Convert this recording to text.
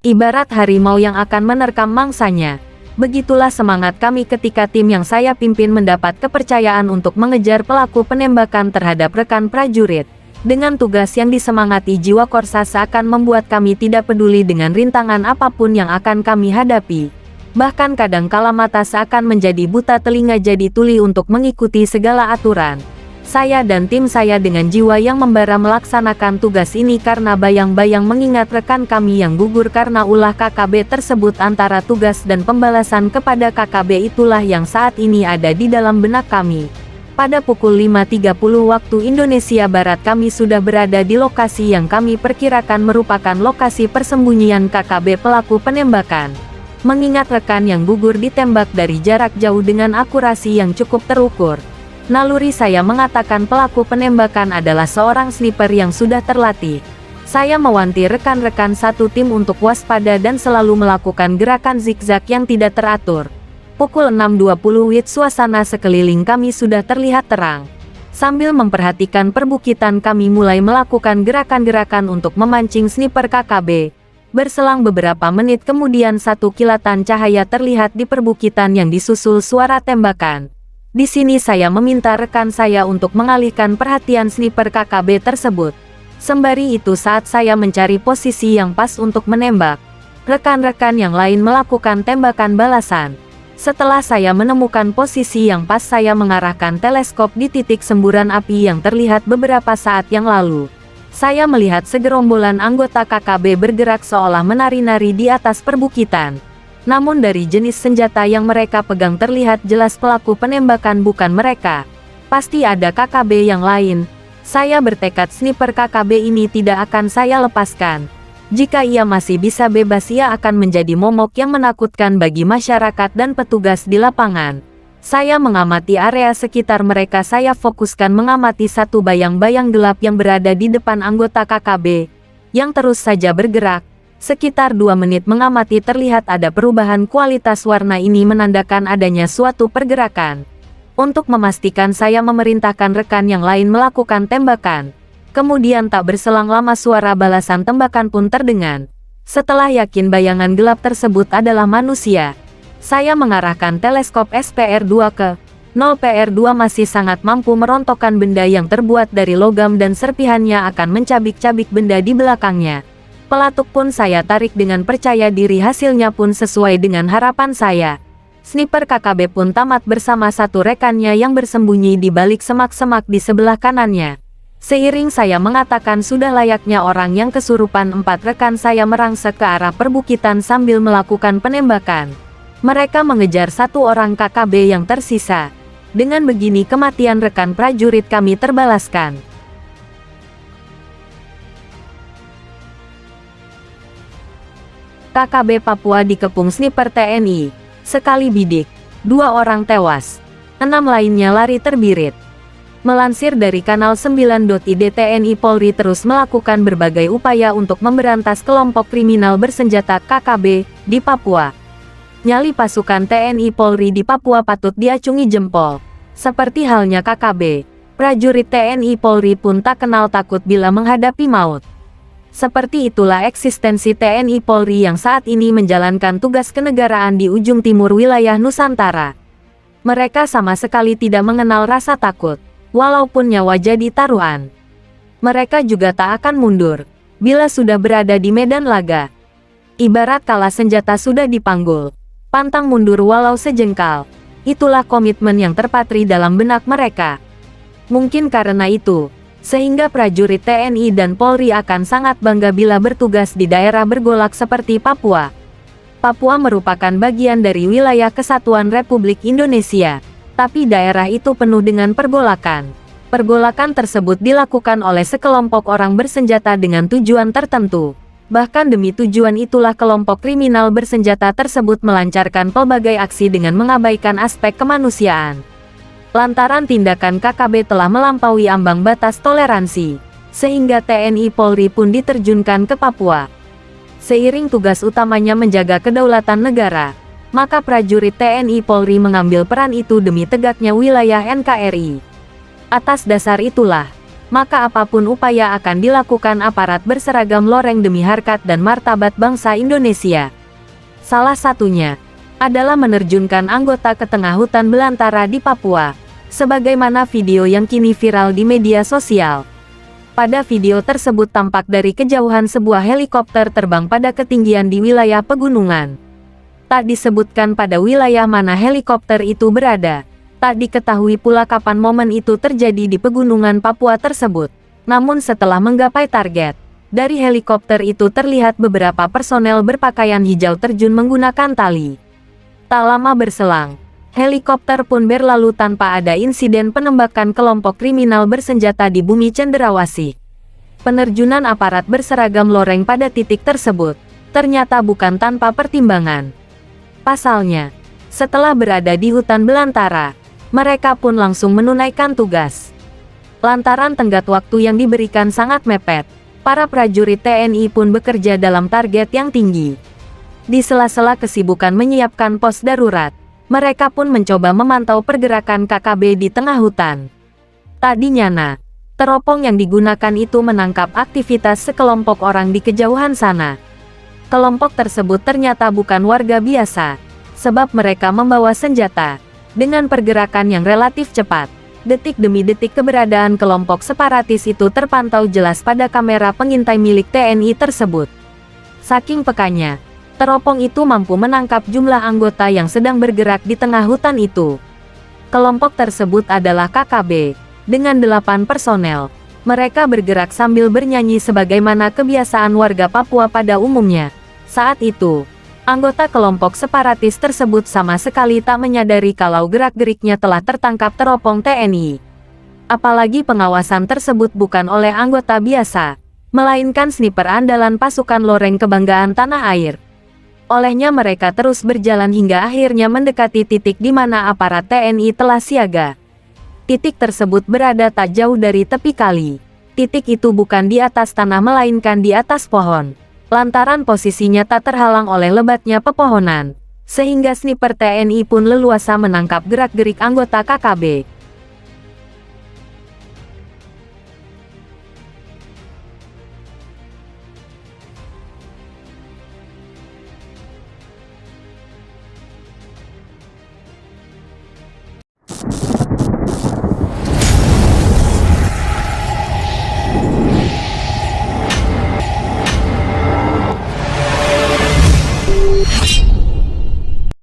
Ibarat harimau yang akan menerkam mangsanya. Begitulah semangat kami ketika tim yang saya pimpin mendapat kepercayaan untuk mengejar pelaku penembakan terhadap rekan prajurit. Dengan tugas yang disemangati, jiwa Korsa seakan membuat kami tidak peduli dengan rintangan apapun yang akan kami hadapi. Bahkan kadang-kala mata seakan menjadi buta, telinga jadi tuli untuk mengikuti segala aturan. Saya dan tim saya dengan jiwa yang membara melaksanakan tugas ini karena bayang-bayang mengingat rekan kami yang gugur karena ulah KKB tersebut. Antara tugas dan pembalasan kepada KKB itulah yang saat ini ada di dalam benak kami. Pada pukul 5.30 waktu Indonesia Barat kami sudah berada di lokasi yang kami perkirakan merupakan lokasi persembunyian KKB pelaku penembakan. Mengingat rekan yang gugur ditembak dari jarak jauh dengan akurasi yang cukup terukur, naluri saya mengatakan pelaku penembakan adalah seorang sniper yang sudah terlatih. Saya mewanti rekan-rekan satu tim untuk waspada dan selalu melakukan gerakan zigzag yang tidak teratur. Pukul 6.20 WIB suasana sekeliling kami sudah terlihat terang. Sambil memperhatikan perbukitan kami mulai melakukan gerakan-gerakan untuk memancing sniper KKB. Berselang beberapa menit kemudian satu kilatan cahaya terlihat di perbukitan yang disusul suara tembakan. Di sini saya meminta rekan saya untuk mengalihkan perhatian sniper KKB tersebut. Sembari itu saat saya mencari posisi yang pas untuk menembak, rekan-rekan yang lain melakukan tembakan balasan. Setelah saya menemukan posisi yang pas, saya mengarahkan teleskop di titik semburan api yang terlihat beberapa saat yang lalu. Saya melihat segerombolan anggota KKB bergerak seolah menari-nari di atas perbukitan. Namun dari jenis senjata yang mereka pegang terlihat jelas pelaku penembakan bukan mereka. Pasti ada KKB yang lain. Saya bertekad sniper KKB ini tidak akan saya lepaskan. Jika ia masih bisa bebas, ia akan menjadi momok yang menakutkan bagi masyarakat dan petugas di lapangan. Saya mengamati area sekitar mereka. Saya fokuskan mengamati satu bayang-bayang gelap yang berada di depan anggota KKB, yang terus saja bergerak. Sekitar 2 menit mengamati, terlihat ada perubahan kualitas warna. Ini menandakan adanya suatu pergerakan. Untuk memastikan saya memerintahkan rekan yang lain melakukan tembakan. Kemudian tak berselang lama suara balasan tembakan pun terdengar. Setelah yakin bayangan gelap tersebut adalah manusia, saya mengarahkan teleskop SPR-2 ke 0. PR-2 masih sangat mampu merontokkan benda yang terbuat dari logam dan serpihannya akan mencabik-cabik benda di belakangnya. Pelatuk pun saya tarik dengan percaya diri, hasilnya pun sesuai dengan harapan saya. Sniper KKB pun tamat bersama satu rekannya yang bersembunyi di balik semak-semak di sebelah kanannya. Seiring saya mengatakan sudah layaknya orang yang kesurupan, 4 rekan saya merangsek ke arah perbukitan sambil melakukan penembakan. Mereka mengejar satu orang KKB yang tersisa. Dengan begini kematian rekan prajurit kami terbalaskan. KKB Papua dikepung sniper TNI. Sekali bidik, 2 orang tewas. 6 lainnya lari terbirit. Melansir dari kanal 9.id, TNI Polri terus melakukan berbagai upaya untuk memberantas kelompok kriminal bersenjata KKB di Papua. Nyali pasukan TNI Polri di Papua patut diacungi jempol. Seperti halnya KKB, prajurit TNI Polri pun tak kenal takut bila menghadapi maut. Seperti itulah eksistensi TNI Polri yang saat ini menjalankan tugas kenegaraan di ujung timur wilayah Nusantara. Mereka sama sekali tidak mengenal rasa takut, walaupun nyawa jadi taruhan. Mereka juga tak akan mundur bila sudah berada di medan laga. Ibarat kala senjata sudah dipanggul, pantang mundur walau sejengkal. Itulah komitmen yang terpatri dalam benak mereka. Mungkin karena itu, sehingga prajurit TNI dan Polri akan sangat bangga bila bertugas di daerah bergolak seperti Papua. Papua merupakan bagian dari wilayah Kesatuan Republik Indonesia, tapi daerah itu penuh dengan pergolakan. Pergolakan tersebut dilakukan oleh sekelompok orang bersenjata dengan tujuan tertentu. Bahkan demi tujuan itulah kelompok kriminal bersenjata tersebut melancarkan pelbagai aksi dengan mengabaikan aspek kemanusiaan. Lantaran tindakan KKB telah melampaui ambang batas toleransi, sehingga TNI Polri pun diterjunkan ke Papua. Seiring tugas utamanya menjaga kedaulatan negara, maka prajurit TNI Polri mengambil peran itu demi tegaknya wilayah NKRI. Atas dasar itulah, maka apapun upaya akan dilakukan aparat berseragam loreng demi harkat dan martabat bangsa Indonesia. Salah satunya adalah menerjunkan anggota ke tengah hutan belantara di Papua, sebagaimana video yang kini viral di media sosial. Pada video tersebut tampak dari kejauhan sebuah helikopter terbang pada ketinggian di wilayah pegunungan. Tak disebutkan pada wilayah mana helikopter itu berada. Tak diketahui pula kapan momen itu terjadi di pegunungan Papua tersebut. Namun setelah menggapai target, dari helikopter itu terlihat beberapa personel berpakaian hijau terjun menggunakan tali. Tak lama berselang, helikopter pun berlalu tanpa ada insiden penembakan kelompok kriminal bersenjata di bumi Cenderawasih. Penerjunan aparat berseragam loreng pada titik tersebut ternyata bukan tanpa pertimbangan. Pasalnya, setelah berada di hutan belantara, mereka pun langsung menunaikan tugas. Lantaran tenggat waktu yang diberikan sangat mepet, para prajurit TNI pun bekerja dalam target yang tinggi. Di sela-sela kesibukan menyiapkan pos darurat, mereka pun mencoba memantau pergerakan KKB di tengah hutan. Tak dinyana, teropong yang digunakan itu menangkap aktivitas sekelompok orang di kejauhan sana. Kelompok tersebut ternyata bukan warga biasa, sebab mereka membawa senjata. Dengan pergerakan yang relatif cepat, detik demi detik keberadaan kelompok separatis itu terpantau jelas pada kamera pengintai milik TNI tersebut. Saking pekanya, teropong itu mampu menangkap jumlah anggota yang sedang bergerak di tengah hutan itu. Kelompok tersebut adalah KKB, dengan 8 personel. Mereka bergerak sambil bernyanyi sebagaimana kebiasaan warga Papua pada umumnya. Saat itu, anggota kelompok separatis tersebut sama sekali tak menyadari kalau gerak-geriknya telah tertangkap teropong TNI. Apalagi pengawasan tersebut bukan oleh anggota biasa, melainkan sniper andalan pasukan loreng kebanggaan tanah air. Olehnya mereka terus berjalan hingga akhirnya mendekati titik di mana aparat TNI telah siaga. Titik tersebut berada tak jauh dari tepi kali. Titik itu bukan di atas tanah melainkan di atas pohon. Lantaran posisinya tak terhalang oleh lebatnya pepohonan, sehingga sniper TNI pun leluasa menangkap gerak-gerik anggota KKB.